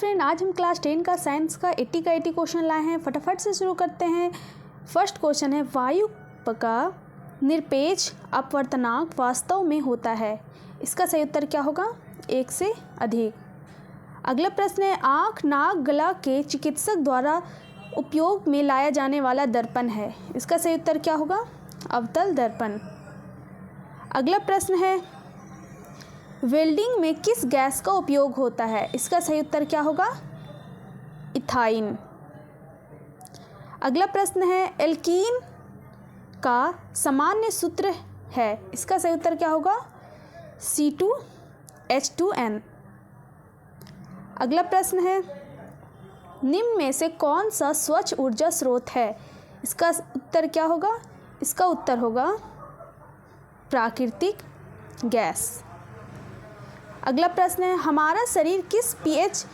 Friend, आज हम class 10 का साइंस का 80 क्वेश्चन लाए हैं। फटाफट से शुरू करते हैं। फर्स्ट क्वेश्चन है, वायु का निरपेक्ष अपवर्तनांक वास्तव में होता है। इसका सही उत्तर क्या होगा? 1 से अधिक। अगला प्रश्न है, आँख, नाक, गला के चिकित्सक द्वारा उपयोग में लाया जाने वाला दर्पण है। इसका सही उत्तर क्या होगा? अवतल दर्पण। अगला प्रश्न है, वेल्डिंग में किस गैस का उपयोग होता है? इसका सही उत्तर क्या होगा? इथाइन। अगला प्रश्न है, एल्कीन का सामान्य सूत्र है। इसका सही उत्तर क्या होगा? C2H2N। अगला प्रश्न है, निम्न में से कौन सा स्वच्छ ऊर्जा स्रोत है? इसका उत्तर क्या होगा? इसका उत्तर होगा प्राकृतिक गैस। अगला प्रश्न है, हमारा शरीर किस pH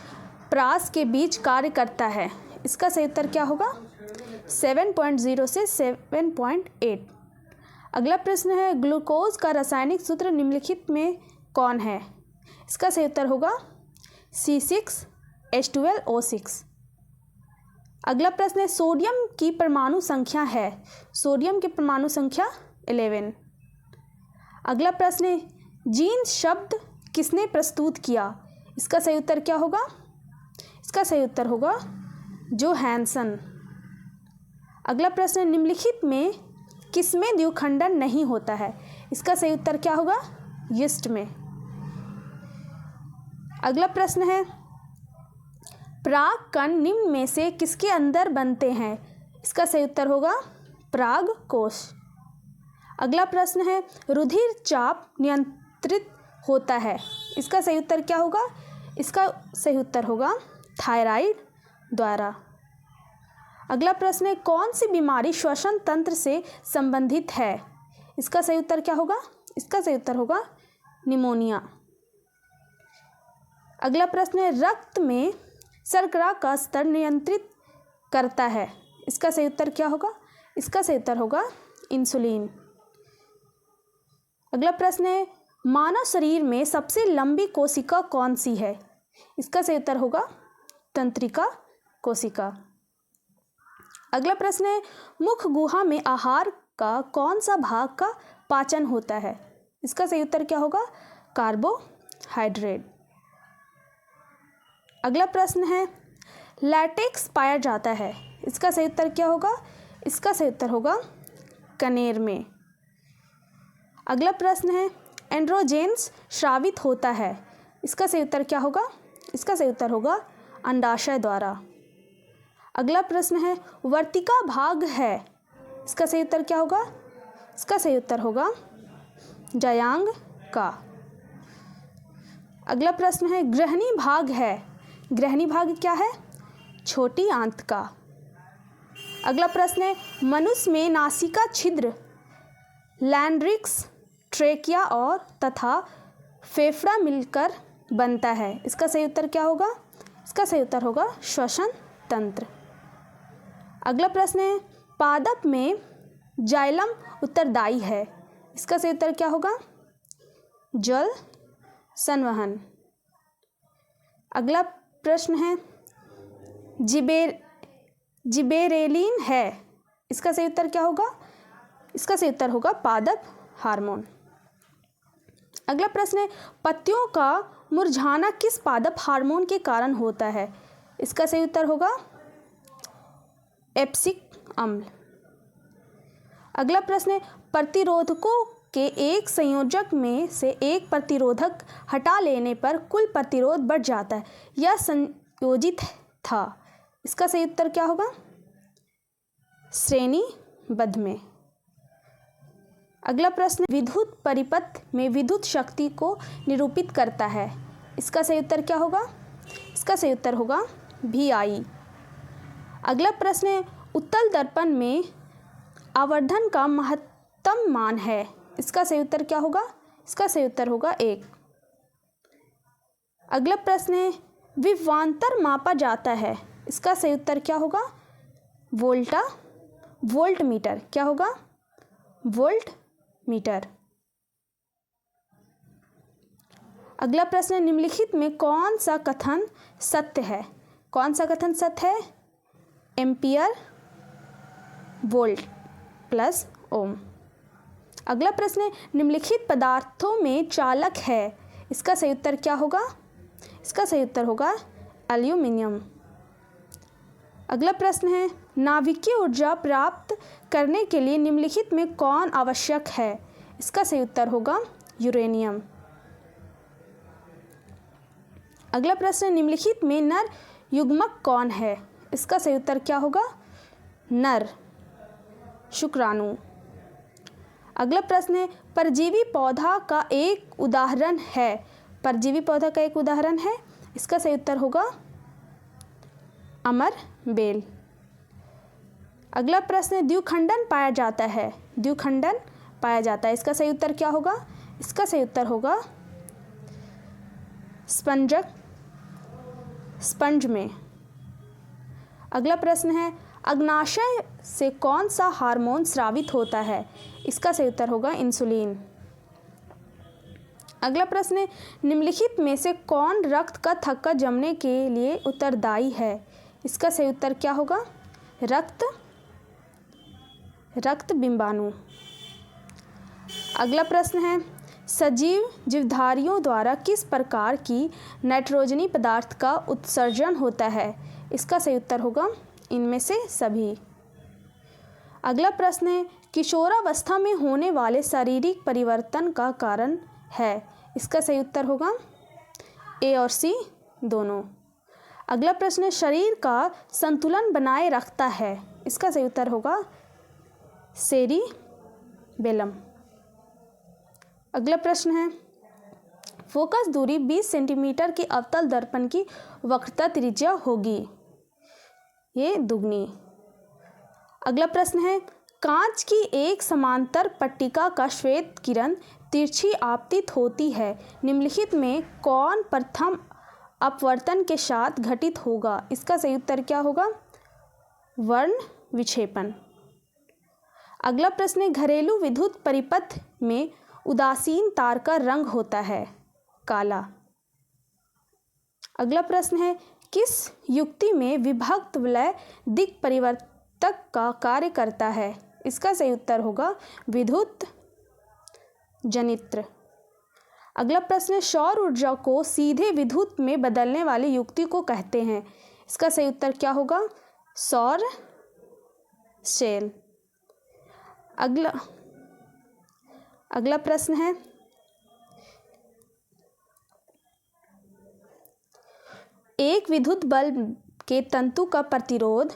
प्रास के बीच कार्य करता है? इसका सही उत्तर क्या होगा? 7.0 से 7.8। अगला प्रश्न है, ग्लूकोज का रासायनिक सूत्र निम्नलिखित में कौन है? इसका सही उत्तर होगा C6H12O6। अगला प्रश्न है, सोडियम की परमाणु संख्या है। सोडियम की परमाणु संख्या 11। अगला प्रश्न है, जीन शब्द किसने प्रस्तुत किया? इसका सही उत्तर क्या होगा? इसका सही उत्तर होगा जोहानसन। अगला प्रश्न, निम्नलिखित में किसमें द्विखंडन नहीं होता है? इसका सही उत्तर क्या होगा? यीस्ट में। अगला प्रश्न है, पराग कण निम्न में से किसके अंदर बनते हैं? इसका सही उत्तर होगा पराग कोश। अगला प्रश्न है, रुधिर चाप नियंत्रित होता है। इसका सही उत्तर क्या होगा? इसका सही उत्तर होगा थायराइड द्वारा। अगला प्रश्न है, कौन सी बीमारी श्वसन तंत्र से संबंधित है? इसका सही उत्तर क्या होगा? इसका सही उत्तर होगा निमोनिया। अगला प्रश्न है, रक्त में शर्करा का स्तर नियंत्रित करता है। इसका सही उत्तर क्या होगा? इसका सही उत्तर होगा इंसुलिन। अगला प्रश्न है, मानव शरीर में सबसे लंबी कोशिका कौन सी है? इसका सही उत्तर होगा तंत्रिका कोशिका। अगला प्रश्न है, मुख गुहा में आहार का कौन सा भाग का पाचन होता है? इसका सही उत्तर क्या होगा? कार्बोहाइड्रेट। अगला प्रश्न है, लैटेक्स पाया जाता है। इसका सही उत्तर क्या होगा? इसका सही उत्तर होगा कनेर में। अगला प्रश्न है, एंड्रोजेंस स्रावित होता है। इसका सही उत्तर क्या होगा? इसका सही उत्तर होगा अंडाशय द्वारा। अगला प्रश्न है, वर्तिका भाग है। इसका सही उत्तर क्या होगा? इसका सही उत्तर होगा जयांग का। अगला प्रश्न है, ग्रहणी भाग है। ग्रहणी भाग क्या है? छोटी आंत का। अगला प्रश्न है, मनुष्य में नासिका छिद्र लैंड्रिक्स, ट्रेकिया और तथा फेफड़ा मिलकर बनता है। इसका सही उत्तर क्या होगा? इसका सही उत्तर होगा श्वसन तंत्र। अगला प्रश्न है, पादप में जाइलम उत्तरदायी है। इसका सही उत्तर क्या होगा? जल संवहन। अगला प्रश्न है, जिबेरेलिन है। इसका सही उत्तर क्या होगा? इसका सही उत्तर होगा पादप हार्मोन। अगला प्रश्न है, पत्तियों का मुरझाना किस पादप हार्मोन के कारण होता है? इसका सही उत्तर होगा एप्सिक अम्ल। अगला प्रश्न है, प्रतिरोधकों के एक संयोजक में से एक प्रतिरोधक हटा लेने पर कुल प्रतिरोध बढ़ जाता है। यह संयोजित था। इसका सही उत्तर क्या होगा? श्रेणीबद्ध में। अगला प्रश्न, विद्युत परिपथ में विद्युत शक्ति को निरूपित करता है। इसका सही उत्तर क्या होगा? इसका सही उत्तर होगा VI। अगला प्रश्न है, उत्तल दर्पण में आवर्धन का महत्तम मान है। इसका सही उत्तर क्या होगा? इसका सही उत्तर होगा 1। अगला प्रश्न है, विभवांतर मापा जाता है। इसका सही उत्तर क्या होगा? Volt meter. क्या होगा? Volt meter. अगला प्रश्न है, निम्नलिखित में कौन सा कथन सत्य है? कौन सा कथन सत्य है? एम्पियर वोल्ट प्लस ओम। अगला प्रश्न है, निम्नलिखित पदार्थों में चालक है, इसका सही उत्तर क्या होगा? इसका सही उत्तर होगा एल्यूमिनियम। अगला प्रश्न है, नाभिकीय ऊर्जा प्राप्त करने के लिए निम्नलिखित में कौन आवश्यक है? इसका सही उत्तर होगा यूरेनियम। अगला प्रश्न है, निम्नलिखित में नर युग्मक कौन है? इसका सही उत्तर क्या होगा? नर शुक्राणु। अगला प्रश्न है, परजीवी पौधा का एक उदाहरण है। परजीवी पौधा का एक उदाहरण है, इसका सही उत्तर होगा अमर बेल। अगला प्रश्न है, द्विखंडन पाया जाता है। द्विखंडन पाया जाता है, इसका सही उत्तर क्या होगा? इसका सही उत्तर होगा स्पंज में। अगला प्रश्न है, अग्नाशय से कौन सा हार्मोन स्रावित होता है? इसका सही उत्तर होगा इंसुलिन। अगला प्रश्न है, निम्नलिखित में से कौन रक्त का थक्का जमने के लिए उत्तरदायी है? इसका सही उत्तर क्या होगा? रक्त बिंबाणु। अगला प्रश्न है, सजीव जीवधारियों द्वारा किस प्रकार की नाइट्रोजनी पदार्थ का उत्सर्जन होता है? इसका सही उत्तर होगा इनमें से सभी। अगला प्रश्न है, किशोरावस्था में होने वाले शारीरिक परिवर्तन का कारण है? इसका सही उत्तर होगा ए और सी दोनों। अगला प्रश्न है, शरीर का संतुलन बनाए रखता है? इसका सही उत्तर होगा सेरिबेलम। अगला प्रश्न है, फोकस दूरी 20 सेंटीमीटर के अवतल दर्पण की वक्रता त्रिज्या होगी, ये दुगनी। अगला प्रश्न है, कांच की एक समांतर पट्टिका का श्वेत किरण तिरछी आपतित होती है, निम्नलिखित में कौन प्रथम अपवर्तन के साथ घटित होगा? इसका सही उत्तर क्या होगा? वर्ण विक्षेपण। अगला प्रश्न है, घरेलू विद्युत परिपथ में उदासीन तार का रंग होता है काला। अगला प्रश्न है, किस युक्ति में विभक्त वलय दिक् परिवर्तक का कार्य करता है? इसका सही उत्तर होगा विद्युत जनित्र। अगला प्रश्न है, सौर ऊर्जा को सीधे विद्युत में बदलने वाली युक्ति को कहते हैं? इसका सही उत्तर क्या होगा? सौर सेल। अगला प्रश्न है, एक विद्युत बल्ब के तंतु का प्रतिरोध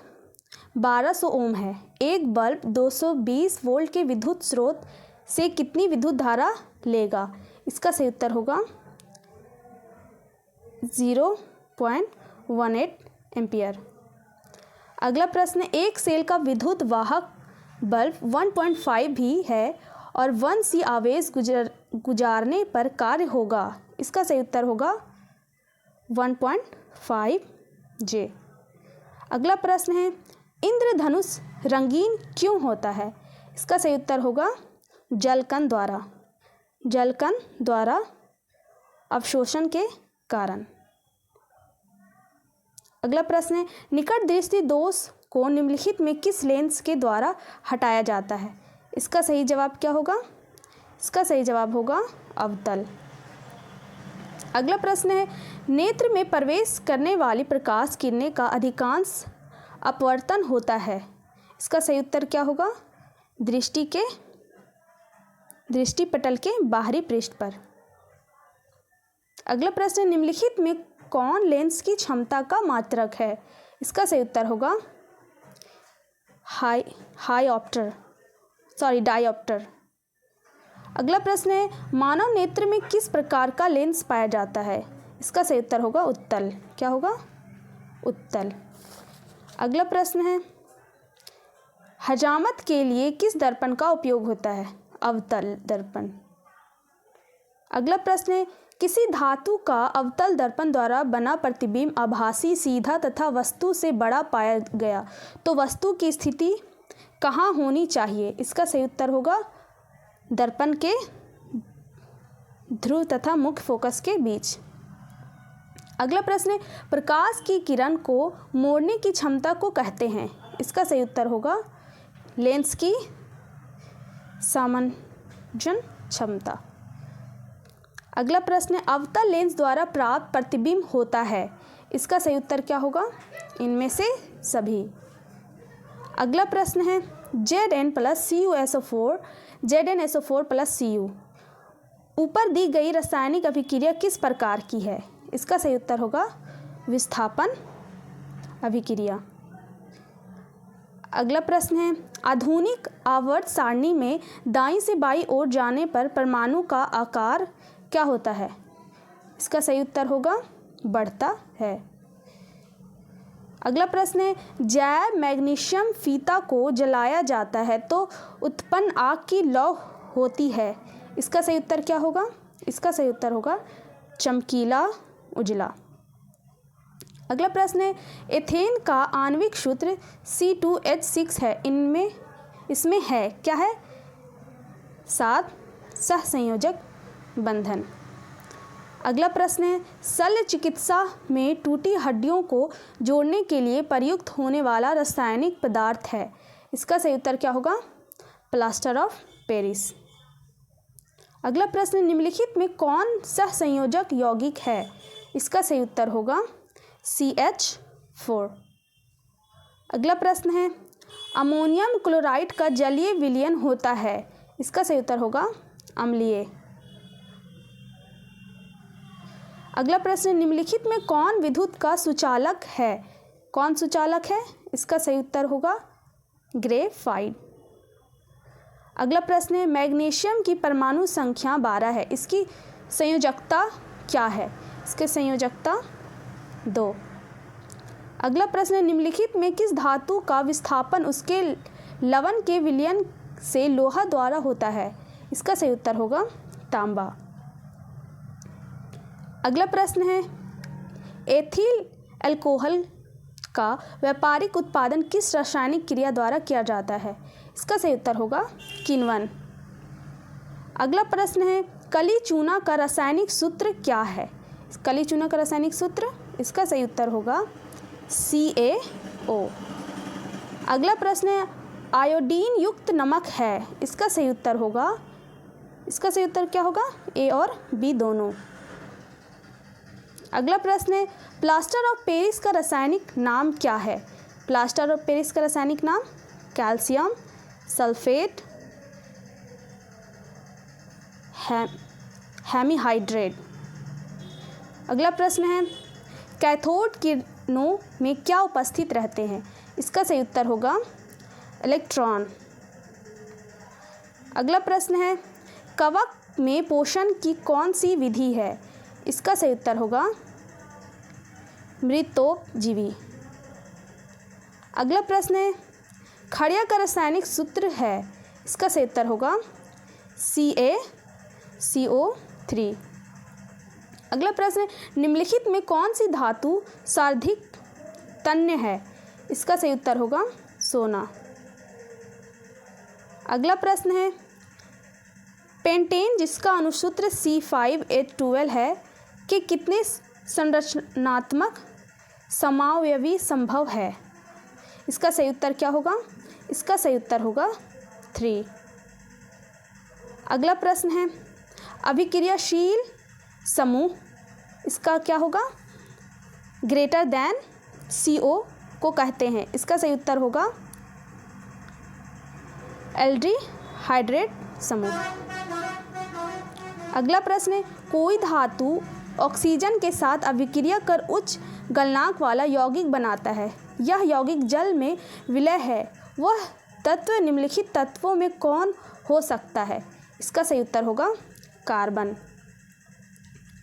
1200 ओम है। एक बल्ब 220 वोल्ट के विद्युत स्रोत से कितनी विद्युत धारा लेगा? इसका सही उत्तर होगा 0.18 एम्पियर। अगला प्रश्न, एक सेल का विद्युत वाहक बल्ब 1.5 भी है और 1 सी आवेश गुजारने पर कार्य होगा। इसका सही उत्तर होगा 1.5 जे। अगला प्रश्न है, इंद्रधनुष रंगीन क्यों होता है? इसका सही उत्तर होगा जलकण द्वारा अवशोषण के कारण। अगला प्रश्न है, निकट दृष्टि दोष को निम्नलिखित में किस लेंस के द्वारा हटाया जाता है? इसका सही जवाब क्या होगा? इसका सही जवाब होगा अवतल। अगला प्रश्न है, नेत्र में प्रवेश करने वाली प्रकाश किरणें का अधिकांश अपवर्तन होता है। इसका सही उत्तर क्या होगा? दृष्टि पटल के बाहरी पृष्ठ पर। अगला प्रश्न, निम्नलिखित में कौन लेंस की क्षमता का मात्रक है? इसका सही उत्तर होगा डायोप्टर। अगला प्रश्न है, मानव नेत्र में किस प्रकार का लेंस पाया जाता है? इसका सही उत्तर होगा उत्तल। क्या होगा? उत्तल। अगला प्रश्न है, हजामत के लिए किस दर्पण का उपयोग होता है? अवतल दर्पण। अगला प्रश्न है, किसी धातु का अवतल दर्पण द्वारा बना प्रतिबिंब आभासी, सीधा तथा वस्तु से बड़ा पाया गया तो वस्तु की स्थिति कहाँ होनी चाहिए? इसका सही उत्तर होगा दर्पण के ध्रुव तथा मुख्य फोकस के बीच। अगला प्रश्न है, प्रकाश की किरण को मोड़ने की क्षमता को कहते हैं। इसका सही उत्तर होगा लेंस की समांजन क्षमता। अगला प्रश्न है, अवतल लेंस द्वारा प्राप्त प्रतिबिंब होता है। इसका सही उत्तर क्या होगा? इनमें से सभी। अगला प्रश्न है, Zn+CuSO4 ZnSO4+Cu ऊपर दी गई रासायनिक अभिक्रिया किस प्रकार की है? इसका सही उत्तर होगा विस्थापन अभिक्रिया। अगला प्रश्न है, आधुनिक आवर्त सारणी में दाईं से बाईं ओर जाने पर परमाणु का आकार क्या होता है? इसका सही उत्तर होगा बढ़ता है। अगला प्रश्न है, जैव मैग्नीशियम फीता को जलाया जाता है तो उत्पन्न आग की लौ होती है। इसका सही उत्तर क्या होगा? इसका सही उत्तर होगा चमकीला उजला। अगला प्रश्न है, एथेन का आणविक सूत्र C2H6 है। इसमें है क्या है? 7 सहसंयोजक बंधन। अगला प्रश्न है, शल्य चिकित्सा में टूटी हड्डियों को जोड़ने के लिए प्रयुक्त होने वाला रासायनिक पदार्थ है। इसका सही उत्तर क्या होगा? Plaster of Paris. अगला प्रश्न, निम्नलिखित में कौन सहसंयोजक यौगिक है? इसका सही उत्तर होगा CH4। अगला प्रश्न है, अमोनियम क्लोराइड का जलीय विलयन होता है। इसका सही उत्तर होगा अम्लीय। अगला प्रश्न, निम्नलिखित में कौन विद्युत का सुचालक है? कौन सुचालक है? इसका सही उत्तर होगा ग्रेफाइट। अगला प्रश्न है, मैग्नीशियम की परमाणु संख्या 12 है। इसकी संयोजकता क्या है? इसकी संयोजकता 2। अगला प्रश्न, निम्नलिखित में किस धातु का विस्थापन उसके लवण के विलयन से लोहा द्वारा होता है? इसका सही उत्तर होगा तांबा। अगला प्रश्न है, एथिल अल्कोहल का व्यापारिक उत्पादन किस रासायनिक क्रिया द्वारा किया जाता है? इसका सही उत्तर होगा किण्वन। अगला प्रश्न है, कली चूना का रासायनिक सूत्र क्या है? कली चूना का रासायनिक सूत्र, इसका सही उत्तर होगा CaO। अगला प्रश्न है, आयोडीन युक्त नमक है। इसका सही उत्तर होगा, इसका सही उत्तर क्या होगा? A और B दोनों। अगला प्रश्न है, प्लास्टर ऑफ पेरिस का रासायनिक नाम क्या है? प्लास्टर ऑफ पेरिस का रासायनिक नाम कैल्शियम सल्फेट हेमीहाइड्रेट। अगला प्रश्न है, कैथोड किरणों में क्या उपस्थित रहते हैं? इसका सही उत्तर होगा इलेक्ट्रॉन। अगला प्रश्न है, कवक में पोषण की कौन सी विधि है? इसका सही उत्तर होगा मृतोपजीवी। अगला प्रश्न है, खड़िया का रासायनिक सूत्र है। इसका सही उत्तर होगा CaCO3। अगला प्रश्न है, निम्नलिखित में कौन सी धातु सर्वाधिक तन्य है? इसका सही उत्तर होगा सोना। अगला प्रश्न है, पेंटेन जिसका अनुसूत्र C5H12 है कि कितने संरचनात्मक समावयवी संभव है? इसका सही उत्तर क्या होगा? इसका सही उत्तर होगा 3। अगला प्रश्न है, अभिक्रियाशील समूह इसका क्या होगा? ग्रेटर देन CO को कहते हैं। इसका सही उत्तर होगा एल्डिहाइड्रेट समूह। अगला प्रश्न है, कोई धातु ऑक्सीजन के साथ अभिक्रिया कर उच्च गलनांक वाला यौगिक बनाता है। यह यौगिक जल में विलय है। वह तत्व निम्नलिखित तत्वों में कौन हो सकता है? इसका सही उत्तर होगा कार्बन।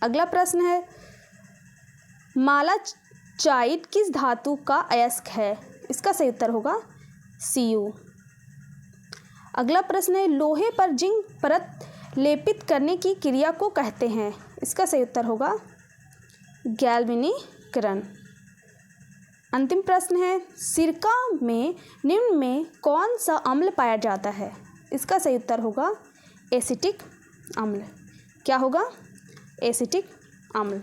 अगला प्रश्न है, मालाचाइट किस धातु का अयस्क है? इसका सही उत्तर होगा Cu। अगला प्रश्न है, लोहे पर जिंक परत लेपित करने की क्रिया को कहते हैं। इसका सही उत्तर होगा गैल्वेनीकरण। अंतिम प्रश्न है, सिरका में निम्न में कौन सा अम्ल पाया जाता है? इसका सही उत्तर होगा एसिटिक अम्ल। क्या होगा? एसिटिक अम्ल।